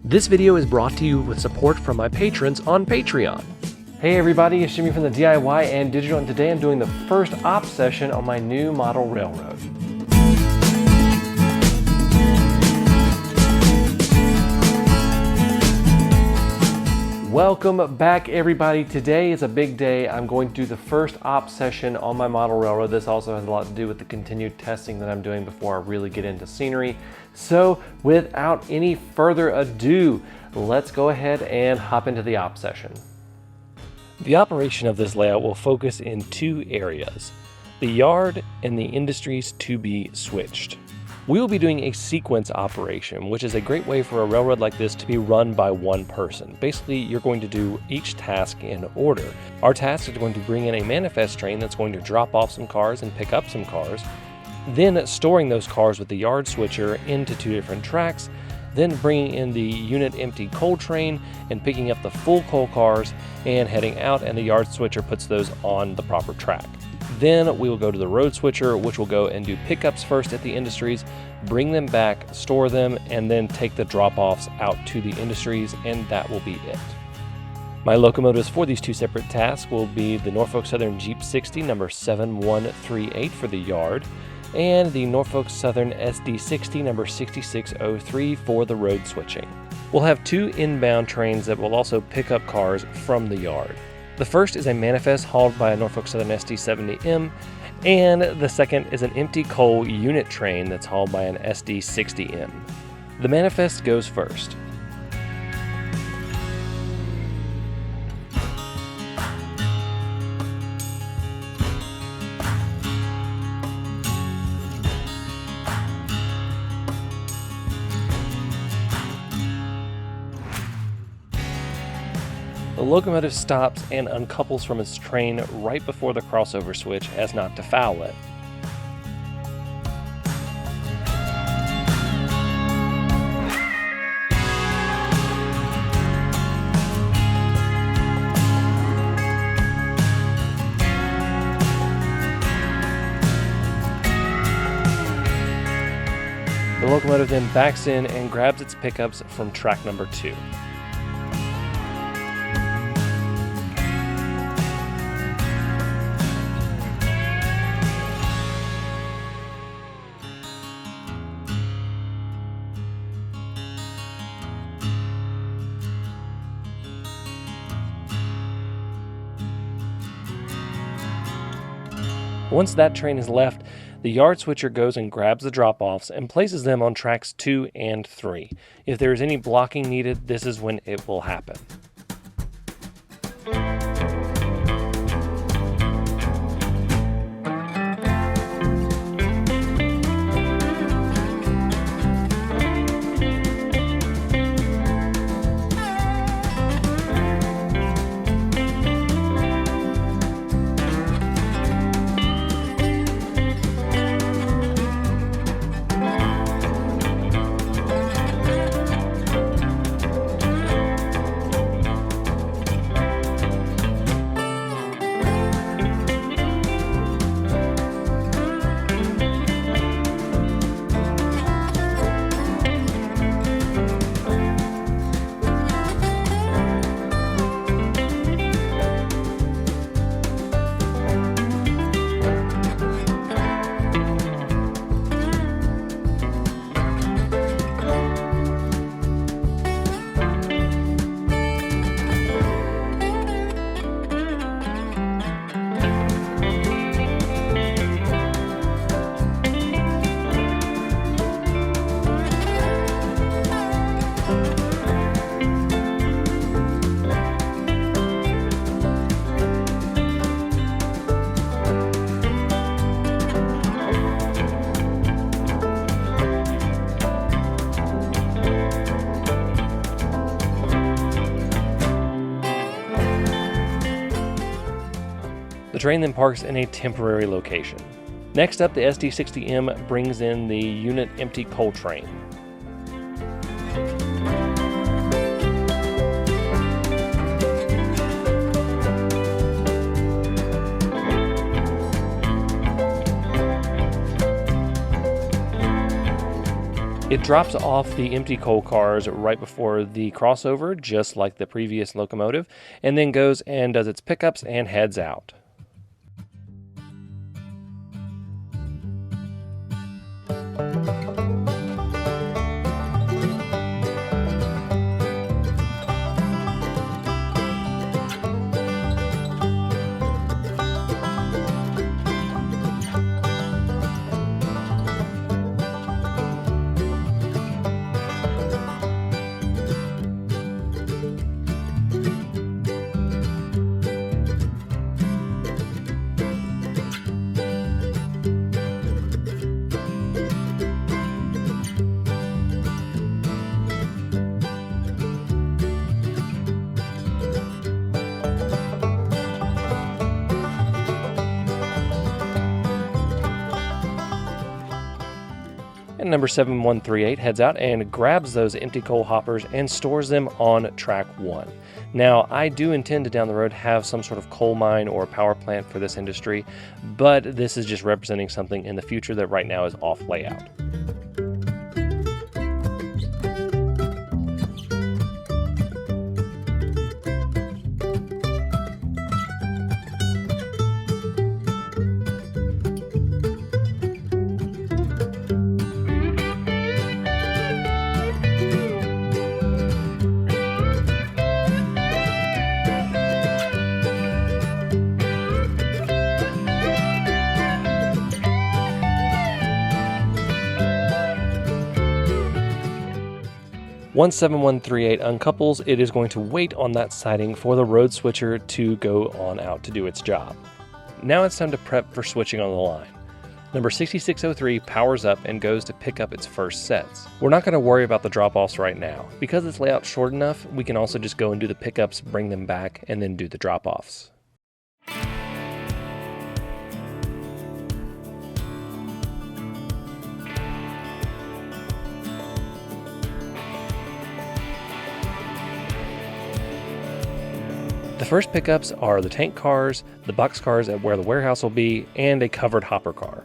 This video is brought to you with support from my patrons on Patreon. Hey everybody, it's Jimmy from the DIY and Digital, and today I'm doing the first op session on my new model railroad. Welcome back everybody. Today is a big day. I'm going to do the first op session on my model railroad. This also has a lot to do with the continued testing that I'm doing before I really get into scenery. So without any further ado, let's go ahead and hop into the op session. The operation of this layout will focus in two areas, the yard and the industries to be switched. We will be doing a sequence operation, which is a great way for a railroad like this to be run by one person. Basically, you're going to do each task in order. Our task is going to bring in a manifest train that's going to drop off some cars and pick up some cars, then storing those cars with the yard switcher into two different tracks, then bringing in the unit empty coal train and picking up the full coal cars and heading out, and the yard switcher puts those on the proper track. Then we will go to the road switcher, which will go and do pickups first at the industries, bring them back, store them, and then take the drop-offs out to the industries, and that will be it. My locomotives for these two separate tasks will be the Norfolk Southern Jeep 60 number 7138 for the yard, and the Norfolk Southern SD60 number 6603 for the road switching. We'll have two inbound trains that will also pick up cars from the yard. The first is a manifest hauled by a Norfolk Southern SD70M, and the second is an empty coal unit train that's hauled by an SD60M. The manifest goes first. The locomotive stops and uncouples from its train right before the crossover switch as not to foul it. The locomotive then backs in and grabs its pickups from track number 2. Once that train is left, the yard switcher goes and grabs the drop-offs and places them on tracks 2 and 3. If there is any blocking needed, this is when it will happen. The train then parks in a temporary location. Next up, the SD60M brings in the unit empty coal train. It drops off the empty coal cars right before the crossover, just like the previous locomotive, and then goes and does its pickups and heads out. And number 7138 heads out and grabs those empty coal hoppers and stores them on track 1. Now, I do intend to down the road have some sort of coal mine or power plant for this industry, but this is just representing something in the future that right now is off layout. Once 7138 uncouples, it is going to wait on that siding for the road switcher to go on out to do its job. Now it's time to prep for switching on the line. Number 6603 powers up and goes to pick up its first sets. We're not going to worry about the drop-offs right now. Because it's layout short enough, we can also just go and do the pickups, bring them back, and then do the drop-offs. The first pickups are the tank cars, the box cars at where the warehouse will be, and a covered hopper car.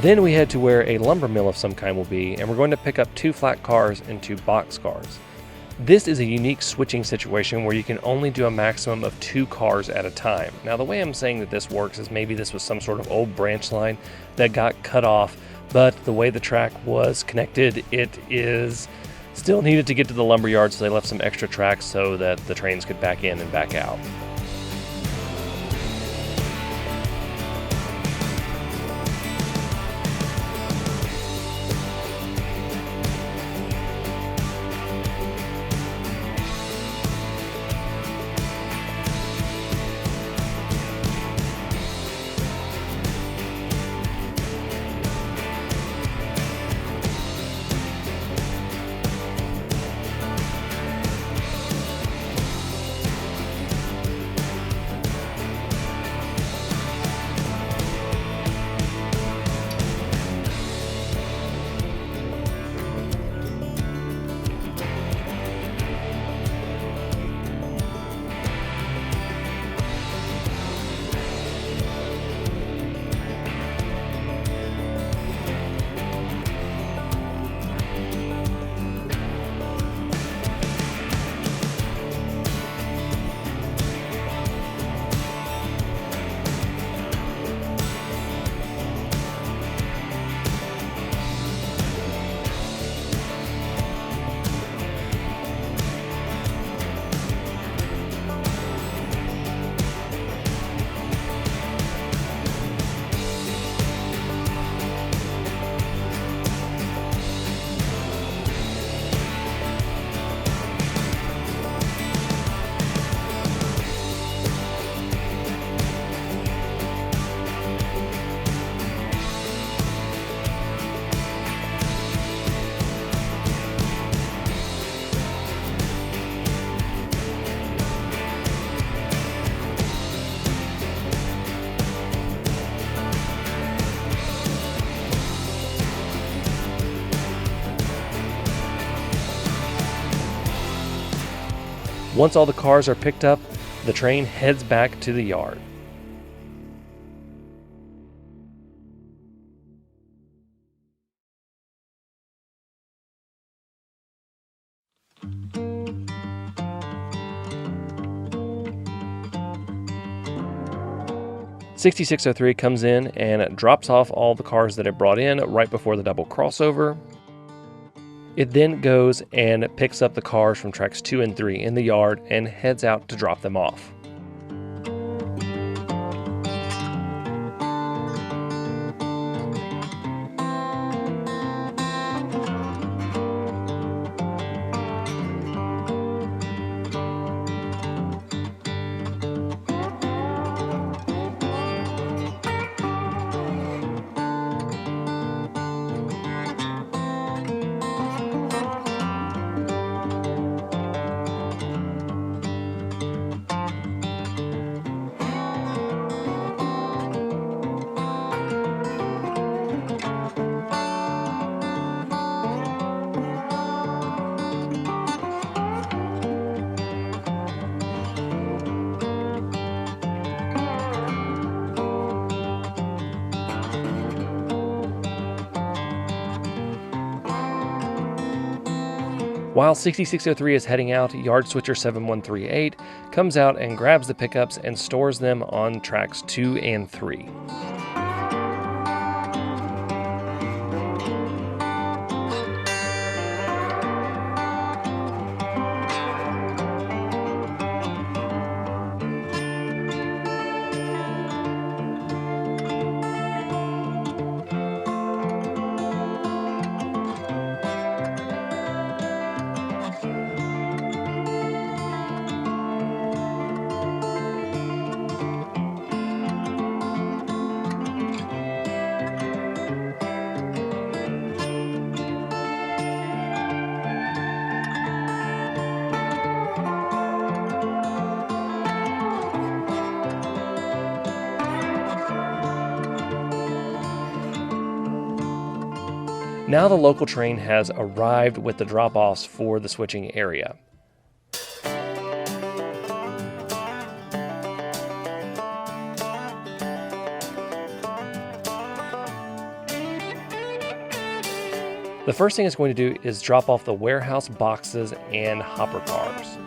Then we head to where a lumber mill of some kind will be, and we're going to pick up 2 flat cars and 2 box cars. This is a unique switching situation where you can only do a maximum of 2 cars at a time. Now the way I'm saying that this works is maybe this was some sort of old branch line that got cut off, but the way the track was connected, it is still needed to get to the lumber yard, so they left some extra tracks so that the trains could back in and back out. Once all the cars are picked up, the train heads back to the yard. "6603 comes in and drops off all the cars that it brought in right before the double crossover. It then goes and picks up the cars from tracks 2 and 3 in the yard and heads out to drop them off. While 6603 is heading out, yard switcher 7138 comes out and grabs the pickups and stores them on tracks 2 and 3. Now the local train has arrived with the drop-offs for the switching area. The first thing it's going to do is drop off the warehouse boxes and hopper cars.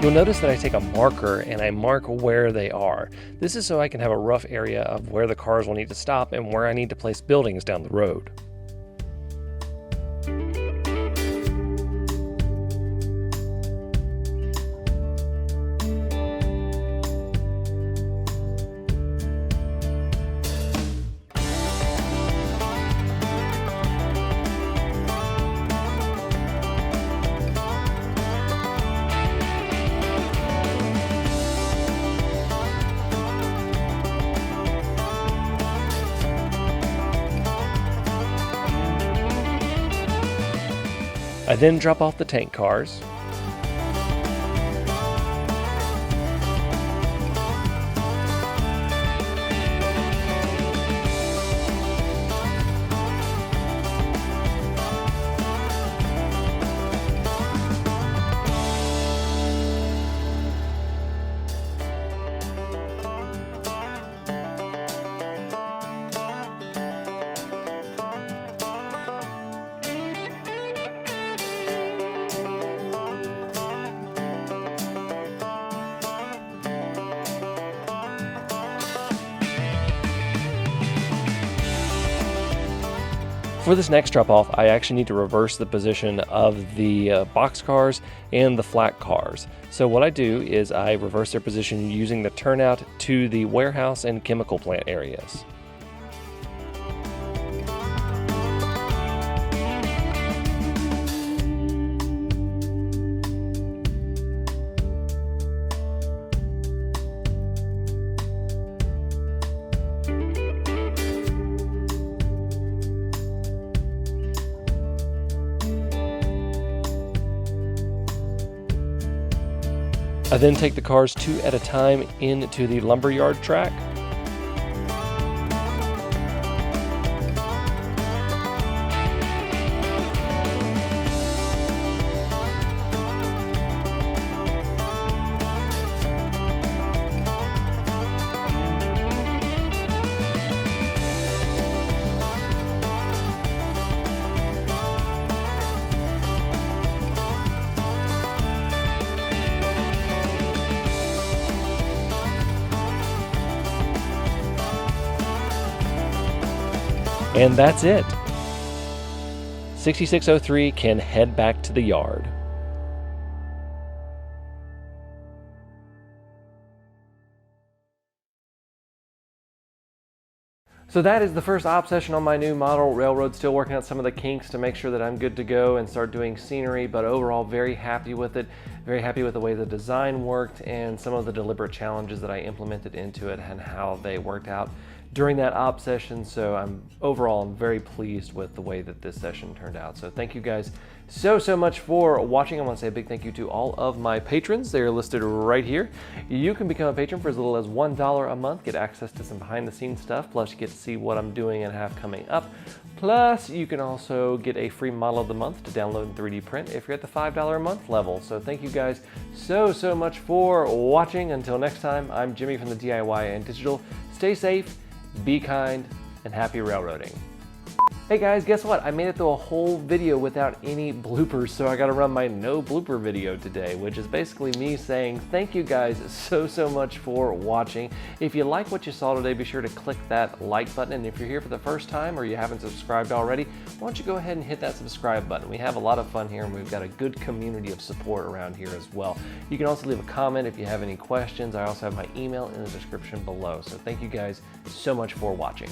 You'll notice that I take a marker and I mark where they are. This is so I can have a rough area of where the cars will need to stop and where I need to place buildings down the road. I then drop off the tank cars. For this next drop off, I actually need to reverse the position of the boxcars and the flat cars. So what I do is I reverse their position using the turnout to the warehouse and chemical plant areas. I then take the cars 2 at a time into the lumberyard track. And that's it. 6603 can head back to the yard. So that is the first op session on my new model railroad. Still working out some of the kinks to make sure that I'm good to go and start doing scenery, but overall very happy with it. Very happy with the way the design worked and some of the deliberate challenges that I implemented into it and how they worked out during that op session. So I'm very pleased with the way that this session turned out. So thank you guys so much for watching. I want to say a big thank you to all of my patrons. They are listed right here. You can become a patron for as little as $1 a month, get access to some behind the scenes stuff, plus you get to see what I'm doing and have coming up. Plus, you can also get a free model of the month to download and 3D print if you're at the $5 a month level. So thank you guys so much for watching. Until next time, I'm Jimmy from the DIY and Digital. Stay safe, be kind, and happy railroading. Hey guys, guess what? I made it through a whole video without any bloopers, so I gotta run my no blooper video today, which is basically me saying thank you guys so much for watching. If you like what you saw today, be sure to click that like button, and if you're here for the first time or you haven't subscribed already, why don't you go ahead and hit that subscribe button. We have a lot of fun here and we've got a good community of support around here as well. You can also leave a comment if you have any questions. I also have my email in the description below. So thank you guys so much for watching.